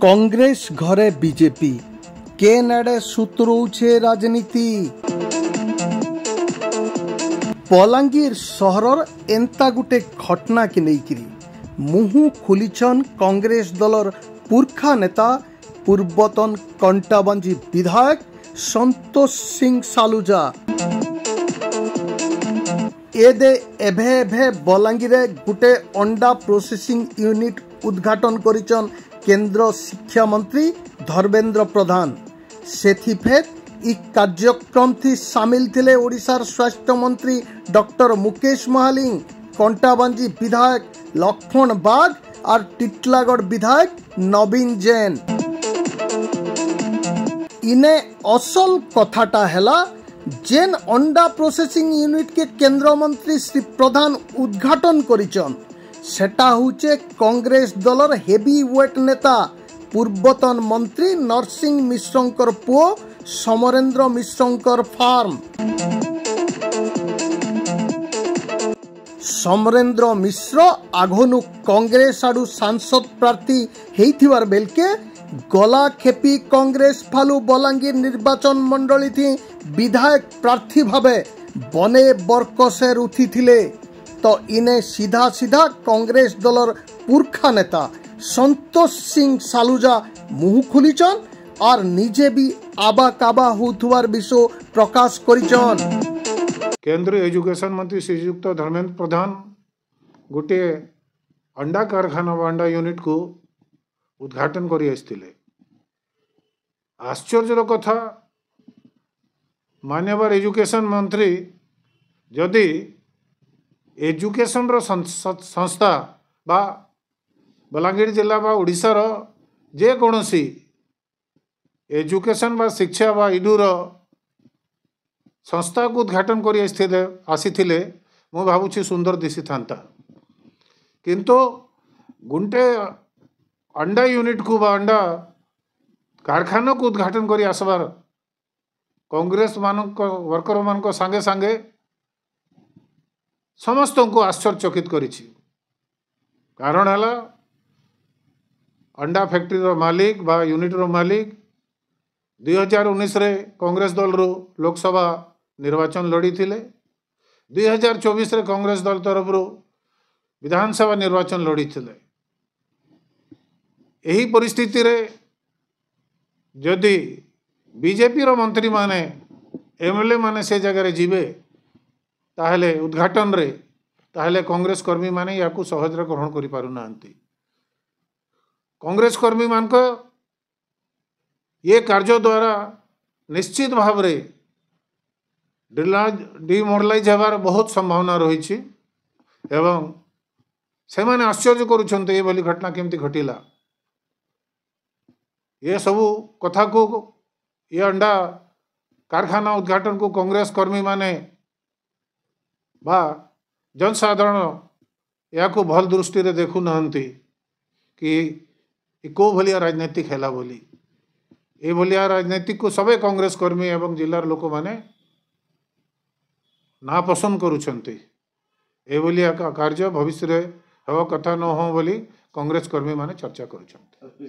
कांग्रेस घरे बीजेपी केन आड़े सुतरौछे राजनीति। बलांगीर सहरर एंता गुटे घटना की लेकिरी मुहु खुलीछन कांग्रेस दलर पुरखा नेता पूर्वतन कंटाबांजी विधायक संतोष सिंह सालुजा। एदे एभे एभे बलांगीर गुटे अंडा प्रोसेसिंग यूनिट उद्घाटन करिछन केंद्र शिक्षा मंत्री धर्मेंद्र प्रधान। सेथिफेत इ कार्यक्रम थी सामिल थिले ओडिशार स्वास्थ्य मंत्री डॉक्टर मुकेश महालिंग, कंटाबांजी विधायक लक्ष्मण बाग और टिटलागढ़ विधायक नवीन जैन। इने असल कथाटा हैला जेन अंडा प्रोसेसिंग यूनिट के केंद्र मंत्री श्री प्रधान उद्घाटन करिछन सेटा हुचे कांग्रेस दलर हेवी वेट नेता पूर्वतन मंत्री नरसिंह मिश्रंकर पुओ समरेंद्र मिश्रंकर फार्म। समरेंद्र मिश्र आघनु कांग्रेस आडू सांसद प्रार्थी हेइथिवार बेलके गला खेपी कांग्रेस फालू बलांगीर निर्वाचन मंडली थी विधायक प्रार्थी भावे बने बरकसेर उठी थिले। तो इने सीधा सीधा कांग्रेस दलर पुरखा नेता संतोष सिंह सालुजा मुह खुलीचन और निजे भी आबा काबा होथुवार विषय प्रकाश करिचन। केंद्रीय एजुकेशन मंत्री श्रीयुक्त धर्मेंद्र प्रधान गोटे अंडा कारखाना अंडा यूनिट को उद्घाटन करी आसिथिले। आश्चर्यर कथा मान्यवर एजुकेशन मंत्री जदि एजुकेशन रो संस्था बा बलांगीर जिला बा ओडिशा रो जे कोनोसी एजुकेशन बा शिक्षा बा इडूर संस्था को उद्घाटन करी आसिथिले मु भाबुछि सुंदर दिसी थांता। किंतु गुंटे अंडा यूनिट को बा अंडा कारखाना को उद्घाटन करी आसबार कांग्रेस मानक वर्कर मानक संगे संगे समस्त को आश्चर्यचकित करिछि। कारण है अंडा फैक्ट्री रो मालिक बा यूनिट रो मालिक 2019 रे कांग्रेस दल रो लोकसभा निर्वाचन लड़ी थिले। 2024 रे कांग्रेस दल तरफ रो विधानसभा निर्वाचन लड़ी थिले। यही परिस्थिति रे जदि बीजेपी रो मंत्री माने एमएलए माने से जगह रे जीवे ताहले उद्घाटन रे ताहले कांग्रेस कर्मी माने याकू सहज रे ग्रहण करि पारु नांती। कांग्रेस कर्मी मान को ये कार्य द्वारा निश्चित भाव रे डिमोरलाइज होबार बहुत संभावना रही एवं से माने आश्चर्य करुछन्ते ये बोली घटना केमती घटिला। ये सबू कथा को ये अंडा कारखाना उद्घाटन को कांग्रेस कर्मी माने बा जनसाधारण या को भल दृष्टि रे देखु नहंती कि को भलिया राजनीतिक हैला बोली। ए भलिया राजनीतिक को सबे कांग्रेस कर्मी एवं जिलार लोक माने ना पसंद करुछन्ते। ए भलिया कार्य भविष्य रे हवा कथा न हो बोली कांग्रेस कर्मी माने चर्चा करुछन्ते।